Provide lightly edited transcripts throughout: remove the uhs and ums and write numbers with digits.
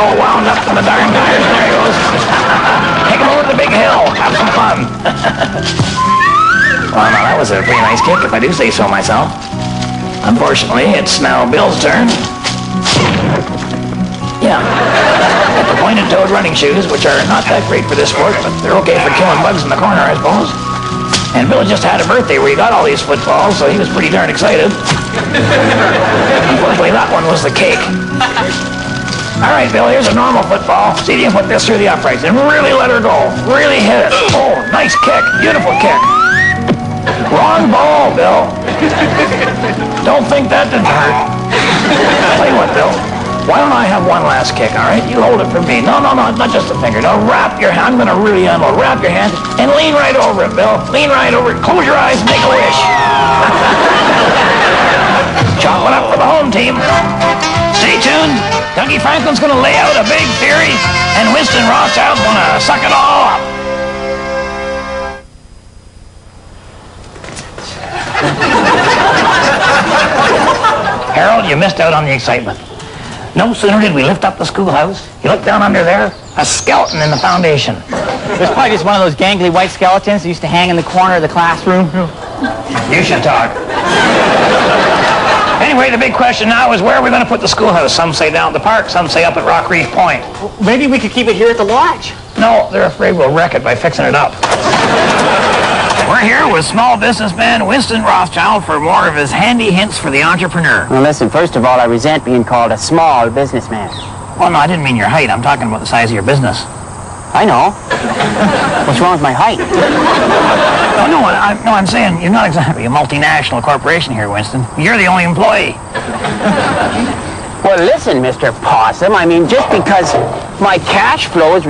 all wound up in the darn tires. There he goes. Take him over to the big hill. Have some fun. Well, now that was a pretty nice kick, if I do say so myself. Unfortunately, it's now Bill's turn. Yeah. Got the pointed-toed running shoes, which are not that great for this sport, but they're okay for killing bugs in the corner, I suppose. And Bill just had a birthday where he got all these footballs, so he was pretty darn excited. Unfortunately, that one was the cake. All right, Bill, here's a normal football. See if you can put this through the uprights and really let her go. Really hit it. Oh, nice kick. Beautiful kick. Wrong ball, Bill. Don't think that didn't hurt. Tell you what, Bill. Why don't I have one last kick, all right? You hold it for me. No, not just a finger. No, wrap your hand. I'm going to really unload. Wrap your hand and lean right over it, Bill. Lean right over it. Close your eyes and make a wish. Chalk one up for the home team. Stay tuned. Dougie Franklin's going to lay out a big theory, and Winston Rothschild's going to suck it all up. Harold, you missed out on the excitement. No sooner did we lift up the schoolhouse, you look down under there, a skeleton in the foundation. There's probably just one of those gangly white skeletons that used to hang in the corner of the classroom. You should talk. Anyway, the big question now is where are we going to put the schoolhouse? Some say down at the park, some say up at Rock Reef Point. Maybe we could keep it here at the lodge. No, they're afraid we'll wreck it by fixing it up. We're here with small businessman Winston Rothschild for more of his handy hints for the entrepreneur. Well, listen, first of all, I resent being called a small businessman. Well, no, I didn't mean your height. I'm talking about the size of your business. I know. What's wrong with my height? I'm saying you're not exactly a multinational corporation here, Winston. You're the only employee. Well, listen, Mr. Possum, I mean, just because my cash flow has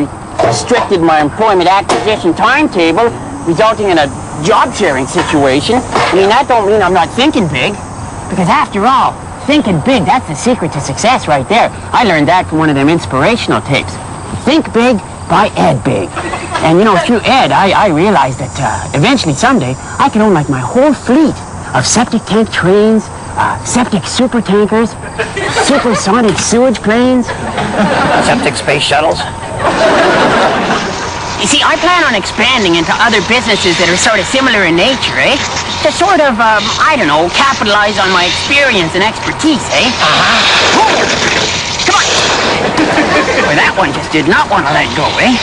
restricted my employment acquisition timetable, resulting in a job-sharing situation, I mean, that don't mean I'm not thinking big. Because after all, thinking big, that's the secret to success right there. I learned that from one of them inspirational tapes. Think Big by Ed Big. And, you know, through Ed, I realized that eventually, someday, I can own, like, my whole fleet of septic tank trains, septic super tankers, supersonic sewage planes. Septic space shuttles. You see, I plan on expanding into other businesses that are sort of similar in nature, eh? To sort of, I don't know, capitalize on my experience and expertise, eh? Come on! Well, that one just did not want to let go, eh?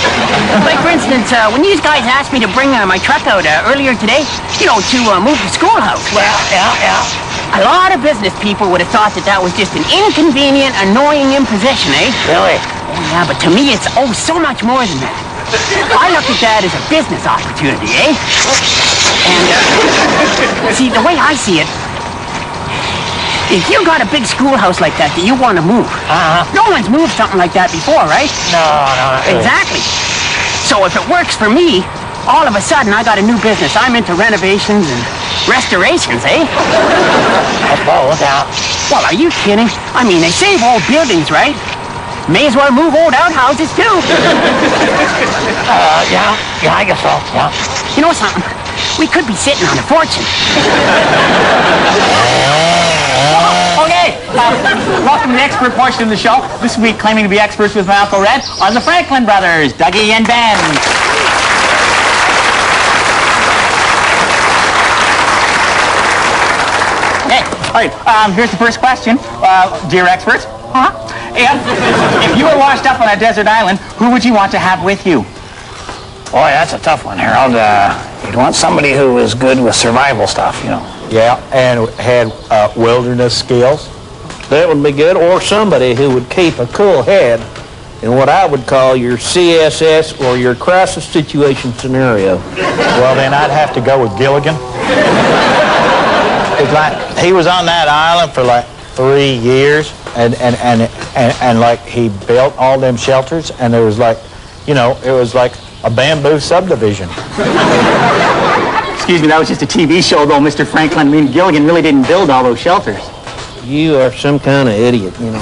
Like, for instance, when you guys asked me to bring my truck out earlier today, you know, to move the schoolhouse. Well, yeah. A lot of business people would have thought that was just an inconvenient, annoying imposition, eh? Really? Oh, yeah, but to me, it's, so much more than that. I look at that as a business opportunity, eh? And, see, the way I see it, if you got a big schoolhouse like that you want to move, no one's moved something like that before, right? No, not really. Exactly. So if it works for me, all of a sudden I got a new business. I'm into renovations and restorations, eh? Look out. Well, are you kidding? I mean, they save old buildings, right? May as well move old outhouses, too. Yeah, I guess so, yeah. You know something? We could be sitting on a fortune. Okay, welcome to the expert portion of the show. This week, claiming to be experts with my Uncle Red are the Franklin brothers, Dougie and Ben. Okay, all right, here's the first question. Dear experts, if you were washed up on a desert island, who would you want to have with you? Boy, that's a tough one, Harold. You'd want somebody who was good with survival stuff, you know. Yeah, and had wilderness skills. That would be good. Or somebody who would keep a cool head in what I would call your CSS or your crisis situation scenario. Well, then I'd have to go with Gilligan. It's like he was on that island for like 3 years, and like he built all them shelters, and there was like, you know, it was like a bamboo subdivision. Excuse me, that was just a TV show, though, Mr. Franklin. I mean, Gilligan really didn't build all those shelters. You are some kind of idiot, you know.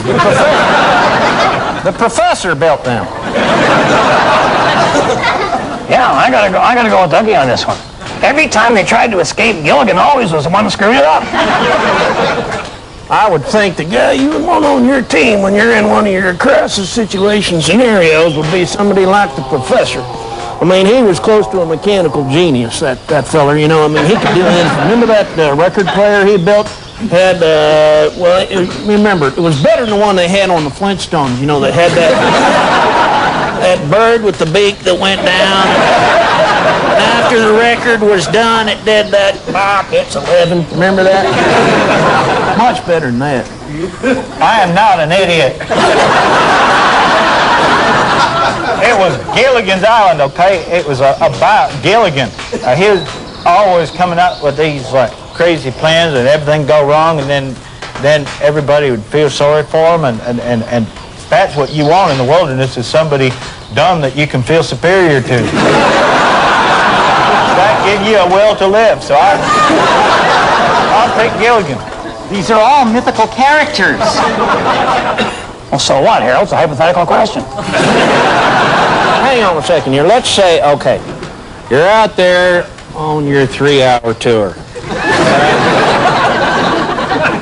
The professor built them. Yeah, I gotta go with Dougie on this one. Every time they tried to escape, Gilligan always was the one screwing it up. I would think the guy you would want on your team when you're in one of your crisis situation scenarios would be somebody like the professor. I mean, he was close to a mechanical genius, that feller, you know. I mean, he could do anything. Remember that record player he built? Had, remember, it was better than the one they had on the Flintstones, you know, that had that bird with the beak that went down. After the record was done, it did that, bop, it's 11. Remember that? Much better than that. I am not an idiot. It was Gilligan's Island, okay? It was about Gilligan. He was always coming up with these like crazy plans and everything go wrong, and then everybody would feel sorry for him, and that's what you want in the wilderness, is somebody dumb that you can feel superior to. That gives you a will to live, so I'll take Gilligan. These are all mythical characters. Well, so what, Harold? It's a hypothetical question. Hang on a second here. Let's say, okay, you're out there on your 3-hour tour.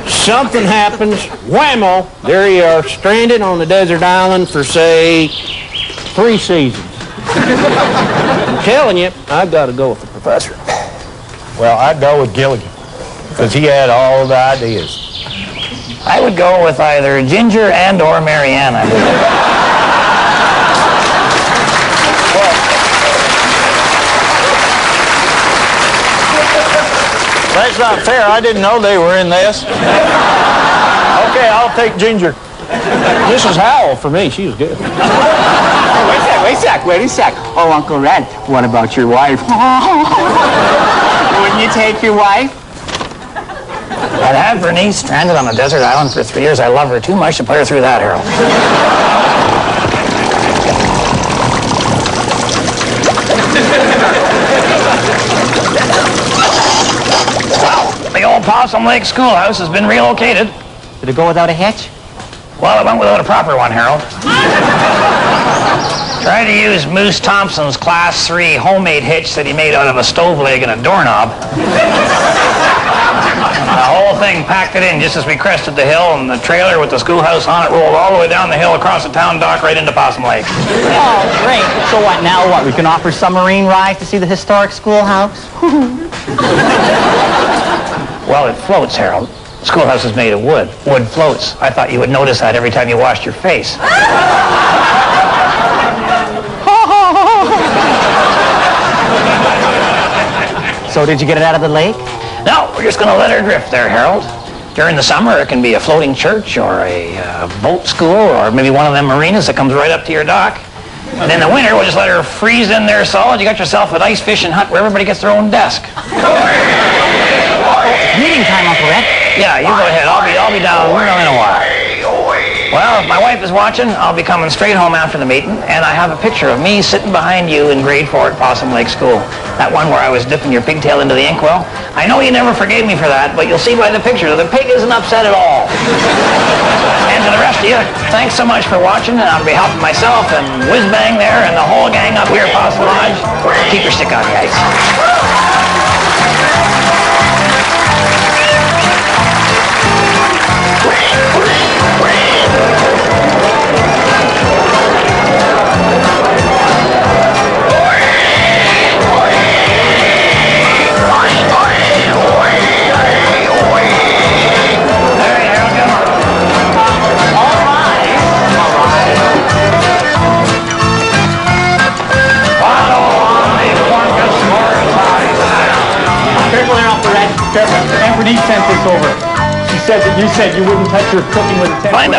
Something happens, whammo, there you are, stranded on the desert island for, say, 3 seasons. I'm telling you, I've got to go with the professor. Well, I'd go with Gilligan, because he had all the ideas. I would go with either Ginger and or Mariana. That's not fair. I didn't know they were in this. Okay, I'll take Ginger. Mrs. Howell for me, she was good. Wait a sec. Oh, Uncle Red, what about your wife? Wouldn't you take your wife? I'd have Bernice stranded on a desert island for 3 years. I love her too much to put her through that, Harold. Well, the old Possum Lake Schoolhouse has been relocated. Did it go without a hitch? Well, it went without a proper one, Harold. Tried to use Moose Thompson's Class 3 homemade hitch that he made out of a stove leg and a doorknob. The whole thing packed it in just as we crested the hill, and the trailer with the schoolhouse on it rolled all the way down the hill across the town dock right into Possum Lake. Oh, great. So what, now what? We can offer submarine rides to see the historic schoolhouse? Well, it floats, Harold. The schoolhouse is made of wood. Wood floats. I thought you would notice that every time you washed your face. So did you get it out of the lake? No, we're just going to let her drift there, Harold. During the summer, it can be a floating church or a boat school or maybe one of them marinas that comes right up to your dock. And in the winter, we'll just let her freeze in there solid. You got yourself an ice fishing hut where everybody gets their own desk. Meeting time, Uncle Red. Yeah, you go ahead. I'll be down in a while. Well, if my wife is watching, I'll be coming straight home after the meeting, and I have a picture of me sitting behind you in grade 4 at Possum Lake School. That one where I was dipping your pigtail into the inkwell. I know you never forgave me for that, but you'll see by the picture that the pig isn't upset at all. And to the rest of you, thanks so much for watching, and on behalf of myself and Whiz Bang there and the whole gang up here at Possum Lodge, keep your stick on the ice. Careful, Aunt Bernice sent this over. She said that you said you wouldn't touch her cooking with a 10-foot...